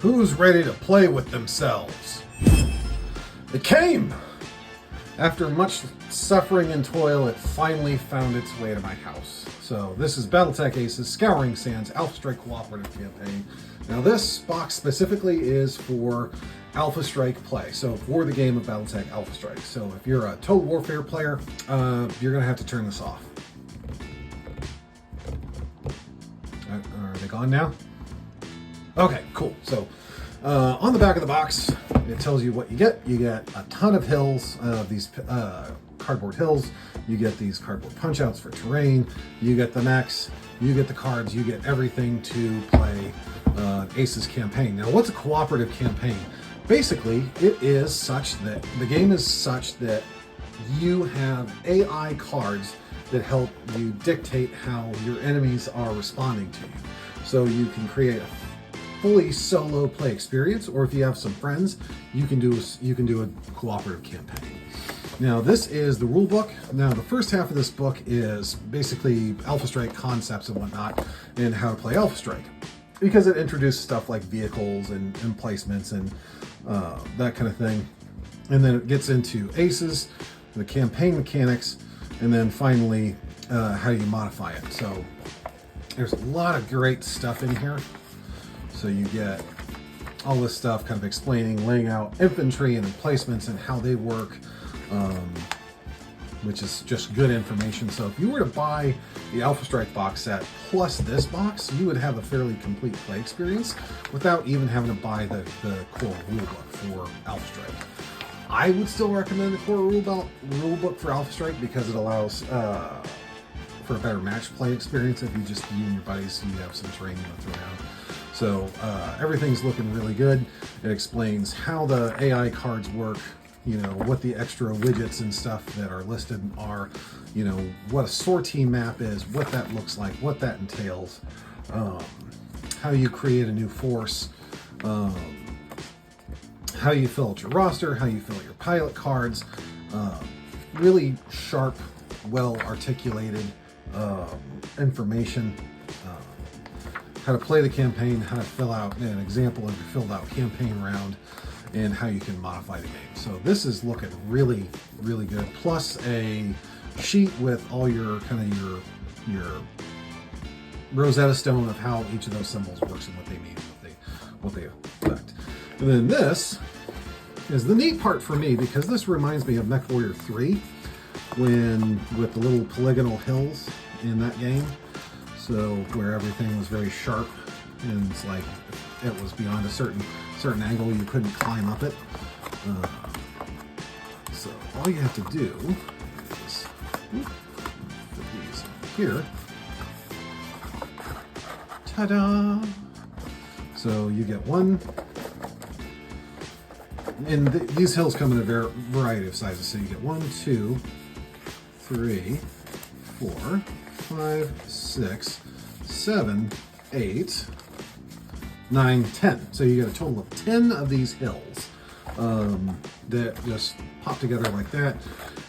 Who's ready to play with themselves? It came! After much suffering and toil, it finally found its way to my house. So this is Battletech Ace's Scouring Sands Alpha Strike Cooperative Campaign. Now this box specifically is for Alpha Strike play, so for the game of Battletech Alpha Strike. So if you're a Total Warfare player, you're going to have to turn this off. Are they gone now? Okay, cool. So on the back of the box, it tells you what you get. You get a ton of hills, these cardboard hills. You get these cardboard punch outs for terrain. You get the mechs. You get the cards. You get everything to play Ace's campaign. Now, what's a cooperative campaign? Basically, it is such that the game is such that you have AI cards that help you dictate how your enemies are responding to you. So you can create a fully solo play experience, or if you have some friends, you can do a cooperative campaign. Now this is the rule book. Now the first half of this book is basically Alpha Strike concepts and whatnot, and how to play Alpha Strike, because it introduces stuff like vehicles and placements and that kind of thing. And then it gets into aces, the campaign mechanics, and then finally how you modify it. So there's a lot of great stuff in here. So you get all this stuff kind of explaining, laying out infantry and emplacements and how they work, which is just good information. So if you were to buy the Alpha Strike box set plus this box, you would have a fairly complete play experience without even having to buy the core rulebook for Alpha Strike. I would still recommend the core rulebook for Alpha Strike because it allows for a better match play experience if you and your buddies, you have some terrain you want to throw down. So everything's looking really good. It explains how the AI cards work, you know, what the extra widgets and stuff that are listed are, you know, what a sortie map is, what that looks like, what that entails, how you create a new force, how you fill out your roster, how you fill out your pilot cards, really sharp, well articulated information. How to play the campaign, how to fill out an example of your filled out campaign round, and how you can modify the game. So this is looking really, really good. Plus a sheet with all your kind of your Rosetta Stone of how each of those symbols works and what they mean, what they affect. And then this is the neat part for me, because this reminds me of MechWarrior 3 with the little polygonal hills in that game. So where everything was very sharp, and it's like it was beyond a certain angle, you couldn't climb up it. So all you have to do is put these here. Ta-da! So you get one, and these hills come in a variety of sizes. So you get 1, 2, 3, 4, 5, 6, 7, 8, 9, 10. So you get a total of 10 of these hills that just pop together like that.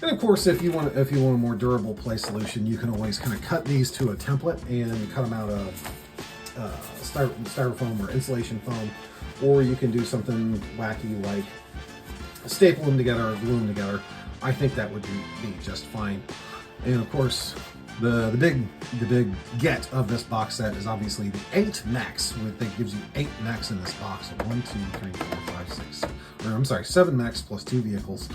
And of course, if you want a more durable play solution, you can always kind of cut these to a template and cut them out of styrofoam or insulation foam, or you can do something wacky like staple them together or glue them together. I think that would be just fine. And of course, the big get of this box set is obviously the 8 mechs. That gives you 8 mechs in this box. So 1, 2, 3, 4, 5, 6, or I'm sorry, 7 mechs plus 2 vehicles.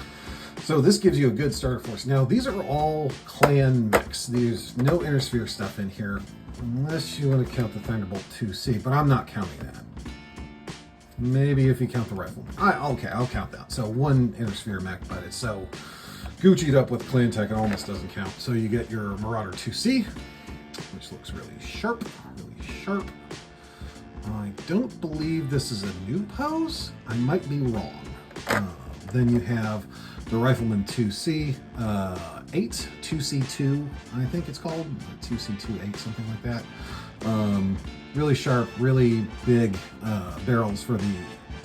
So this gives you a good starter force. Now these are all clan mechs. There's no Intersphere stuff in here, unless you want to count the Thunderbolt 2C, but I'm not counting that. Maybe if you count the rifle. Okay, I'll count that. So 1 Intersphere mech, but it's so Gucci'd up with clan tech, it almost doesn't count. So you get your Marauder 2C, which looks really sharp, I don't believe this is a new pose. I might be wrong. Then you have the Rifleman 2C, 8, 2C2, I think it's called, 2C28, something like that. Really sharp, really big barrels for the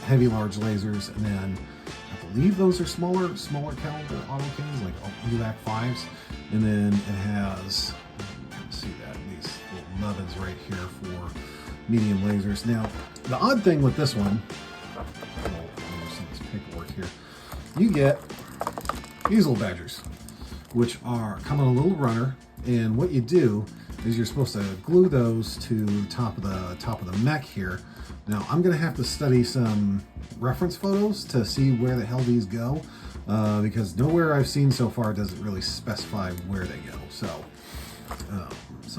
heavy large lasers, and then I believe those are smaller caliber autocannons, like UAC 5s, and then it has, you can see that, these little nubbins right here for medium lasers. Now, the odd thing with this one, some of this paperwork here, you get these little badgers, which come on a little runner, and what you do is you're supposed to glue those to the top of the mech here. Now I'm gonna have to study some reference photos to see where the hell these go, because nowhere I've seen so far does it really specify where they go. So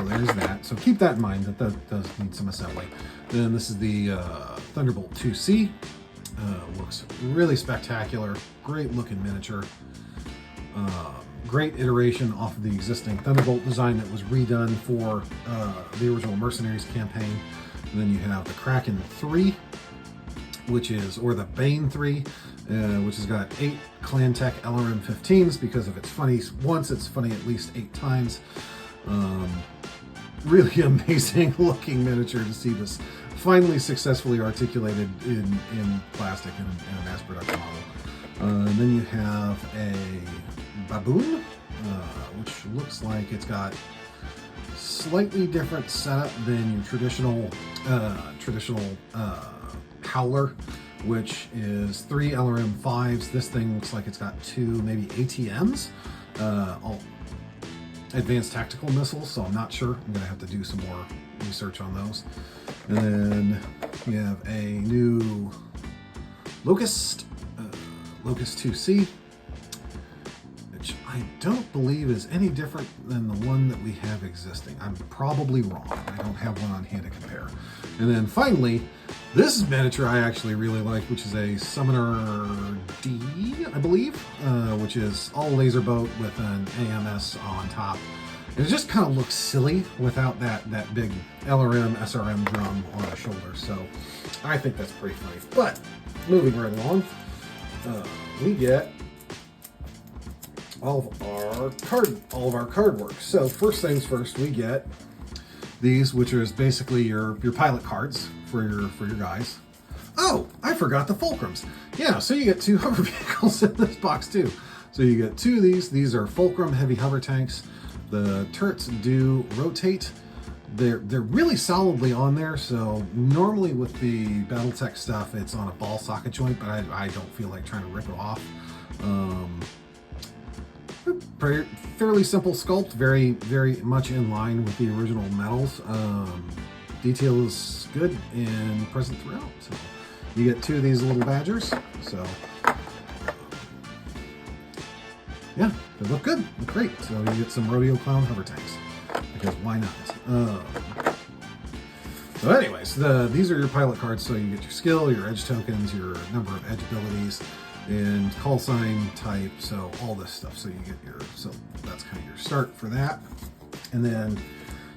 there's that. So keep that in mind, that does need some assembly. Then this is the Thunderbolt 2C. Looks really spectacular, great looking miniature. Great iteration off of the existing Thunderbolt design that was redone for the original Mercenaries campaign. And then you have the Kraken 3, or the Bane 3, which has got 8 Clan-Tech LRM 15s because if it's funny once, it's funny at least 8 times. Really amazing looking miniature to see this finally successfully articulated in plastic in a mass production model. And then you have a Baboon, which looks like it's got slightly different setup than your traditional Howler, which is 3 LRM 5s. This thing looks like it's got 2 maybe ATMs, all advanced tactical missiles, so I'm not sure. I'm gonna have to do some more research on those. And then we have a new Locust 2C, which I don't believe is any different than the one that we have existing. I'm probably wrong. I don't have one on hand to compare. And then finally, this miniature I actually really like, which is a Summoner D, I believe, which is all laser boat with an AMS on top. And it just kind of looks silly without that big LRM, SRM drum on the shoulder. So I think that's pretty funny. But moving right along, we get all of our card work. So first things first, we get these, which is basically your pilot cards for your guys. Oh, I forgot the fulcrums. Yeah, so you get 2 hover vehicles in this box too. So you get 2 of these. These are fulcrum heavy hover tanks. The turrets do rotate. They're really solidly on there. So normally with the Battletech stuff, it's on a ball socket joint, but I don't feel like trying to rip it off. Fairly simple sculpt, very much in line with the original metals. Detail is good and present throughout. So you get 2 of these little badgers. So yeah, they look good, look great. So you get some Rodeo Clown hover tanks, because why not? So anyways, these are your pilot cards. So you get your skill, your edge tokens, your number of edge abilities, and call sign type, so all this stuff. So you get so that's kind of your start for that. And then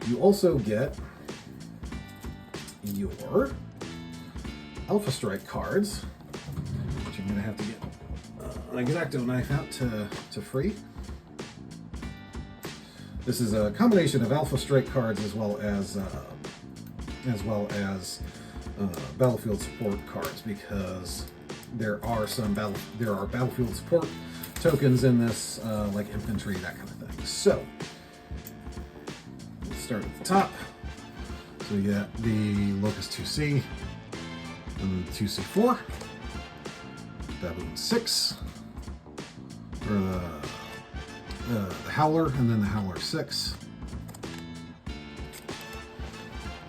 you also get your Alpha Strike cards, which I'm going to have to get an X-Acto knife out to free. This is a combination of Alpha Strike cards as well as battlefield support cards, because there are battlefield support tokens in this, like infantry, that kind of thing. So let's start at the top. So you get the Locust 2C, and the 2C4, Baboon 6, or the Howler, and then the Howler 6.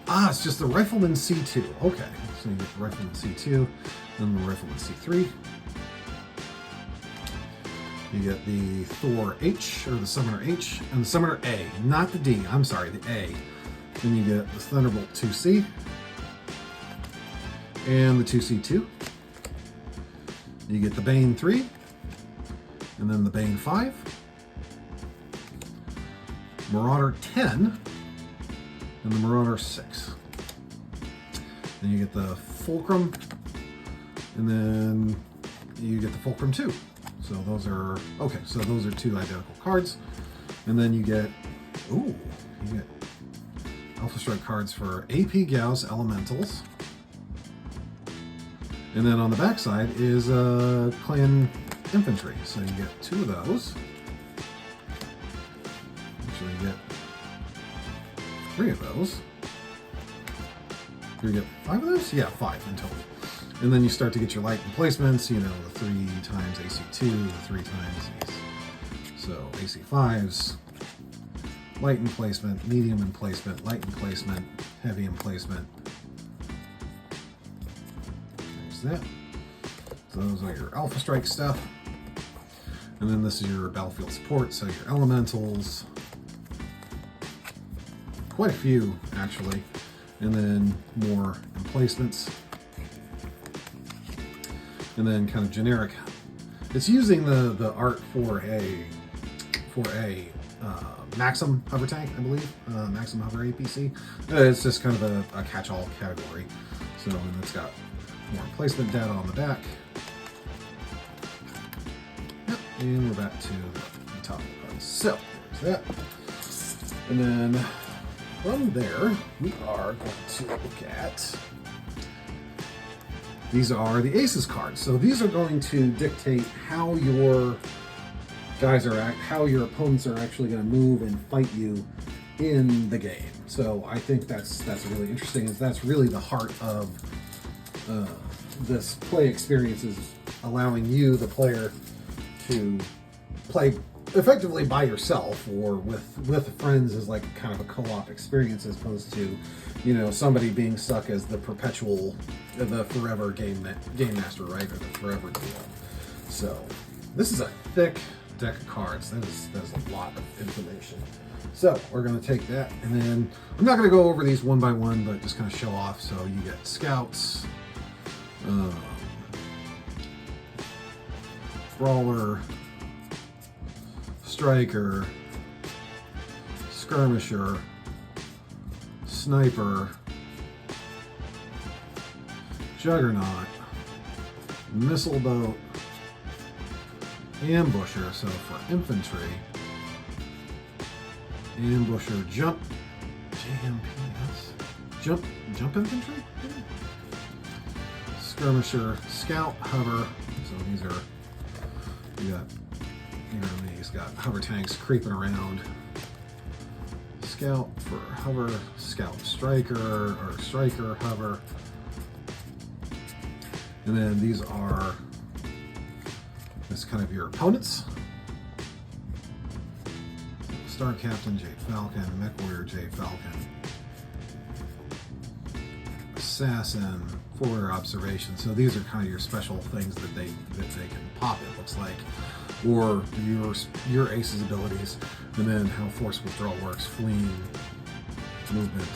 Ah, it's just the Rifleman C2. Okay, so you get the Rifleman C2, then the Rifleman C3. You get the Thor H, or the Summoner H, and the Summoner A, not the D, I'm sorry, the A. Then you get the Thunderbolt 2C, and the 2C2. You get the Bane 3, and then the Bane 5, Marauder 10, and the Marauder 6. Then you get the Fulcrum, and then you get the Fulcrum 2. So those are, okay, so those are 2 identical cards. And then you get Alpha Strike cards for AP Gauss Elementals. And then on the back side is Clan Infantry. So you get 2 of those. Actually, you get 3 of those. You get 5 of those? Yeah, 5 in total. And then you start to get your light emplacements, you know, the 3 times AC2, the 3 times AC. So AC5s, light emplacement, medium emplacement, light emplacement, heavy emplacement. There's that. So those are your Alpha Strike stuff. And then this is your battlefield support, so your elementals. Quite a few, actually. And then more emplacements. And then kind of generic. It's using the art for a Maxim hover tank, I believe. Maxim hover APC. It's just kind of a catch-all category. So, and it's got more emplacement data on the back. Yep, and we're back to the top of the card. So, there's that. And then from there, we are going to look at, these are the Aces cards. So these are going to dictate how your guys are how your opponents are actually going to move and fight you in the game. So I think that's really interesting. Is that's really the heart of this play experience, is allowing you, the player, to play effectively by yourself or with friends as like kind of a co-op experience, as opposed to, you know, somebody being stuck as the forever game master, right, or the forever duo. So this is a thick deck of cards. That is a lot of information. So we're going to take that, and then I'm not going to go over these one by one, but just kind of show off. So you get Scouts, Brawler, Striker, Skirmisher, Sniper, Juggernaut, Missile Boat, Ambusher. So for infantry, Ambusher, Jump, JMPS, Jump Infantry, Skirmisher, Scout, Hover. So these are, he's got hover tanks creeping around. Scout for hover, Scout Striker, or Striker Hover. And then these are, this kind of your opponents. Star Captain Jade Falcon, Mech Warrior Jade Falcon, Assassin, Forward Observation. So these are kind of your special things that they can pop, it looks like, or your Ace's abilities, and then how Force Withdrawal works, fleeing, movement.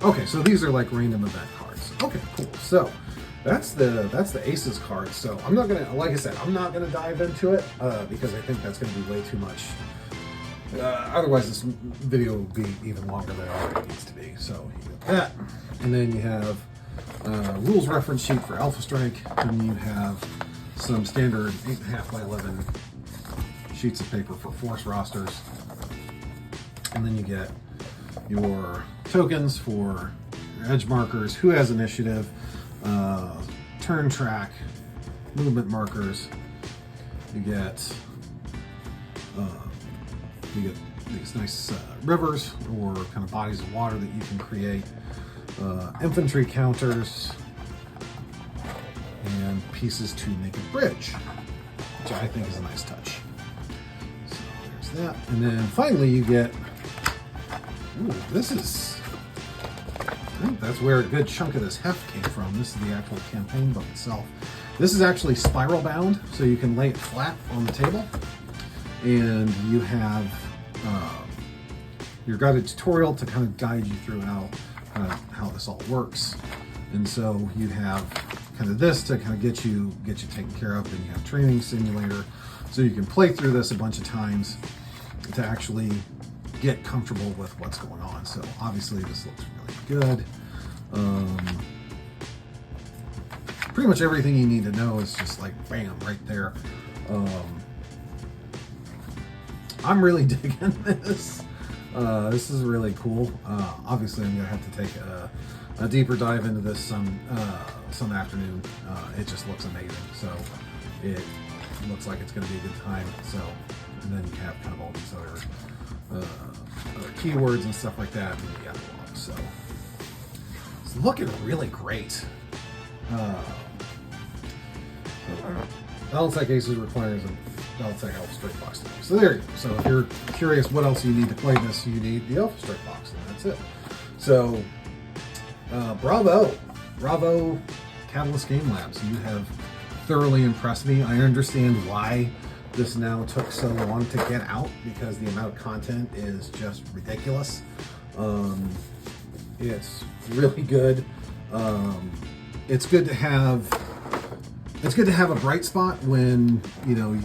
Okay, so these are like random event cards. Okay, cool. So that's the Aces card. So I'm not gonna, like I said, I'm not gonna dive into it because I think that's gonna be way too much. Otherwise, this video will be even longer than it already needs to be. So you get that, and then you have rules reference sheet for Alpha Strike, and you have some standard 8.5 by 11 sheets of paper for Force rosters, and then you get your tokens for your edge markers, who has initiative, turn track, movement markers. You get these nice rivers or kind of bodies of water that you can create, infantry counters, and pieces to make a bridge, which I think is a nice touch. So there's that. And then finally you get, ooh, this is, I think that's where a good chunk of this heft came from. This is the actual campaign book itself. This is actually spiral bound, so you can lay it flat on the table, and you have your guided tutorial to kind of guide you through how this all works. And so you have kind of this to kind of get you taken care of. Then you have training simulator, so you can play through this a bunch of times to actually get comfortable with what's going on. So obviously this looks really good. Pretty much everything you need to know is just like bam right there. I'm really digging this. This is really cool. Obviously I'm gonna have to take a deeper dive into this some afternoon. It just looks amazing. So it looks like it's gonna be a good time. So, and then you have kind of all these other keywords and stuff like that in the dialogue. It's looking really great. Battletech Aces requires a Battletech Alpha Strike box. So there you go. So if you're curious what else you need to play this, you need the Alpha Strike box, and that's it. So bravo, Catalyst Game Labs. You have thoroughly impressed me. I understand why this now took so long to get out, because the amount of content is just ridiculous. It's really good. It's good to have a bright spot when, you know,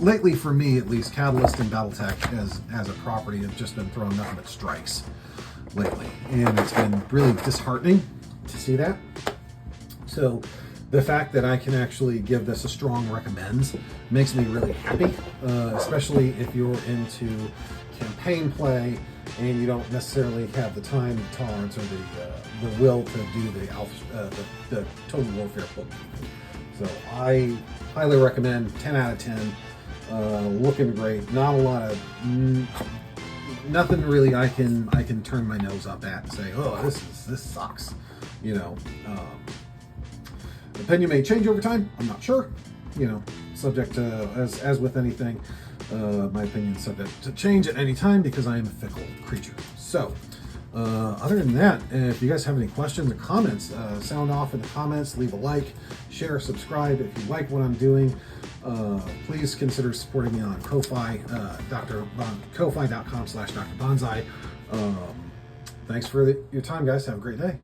lately for me at least, Catalyst and Battletech as a property have just been throwing nothing but strikes lately, and it's been really disheartening to see that. So the fact that I can actually give this a strong recommends makes me really happy, especially if you're into campaign play and you don't necessarily have the time tolerance or the will to do the Total Warfare bookkeeping. So I highly recommend. 10 out of 10. Looking great. Not a lot of nothing really I can turn my nose up at and say, oh, this sucks. You know, opinion may change over time. I'm not sure. You know, subject to, as with anything, my opinion is subject to change at any time because I am a fickle creature. So, other than that, if you guys have any questions or comments, sound off in the comments. Leave a like, share, subscribe if you like what I'm doing. Please consider supporting me on Ko-Fi, Ko-Fi.com/Dr. Bonsai. Thanks for your time, guys. Have a great day.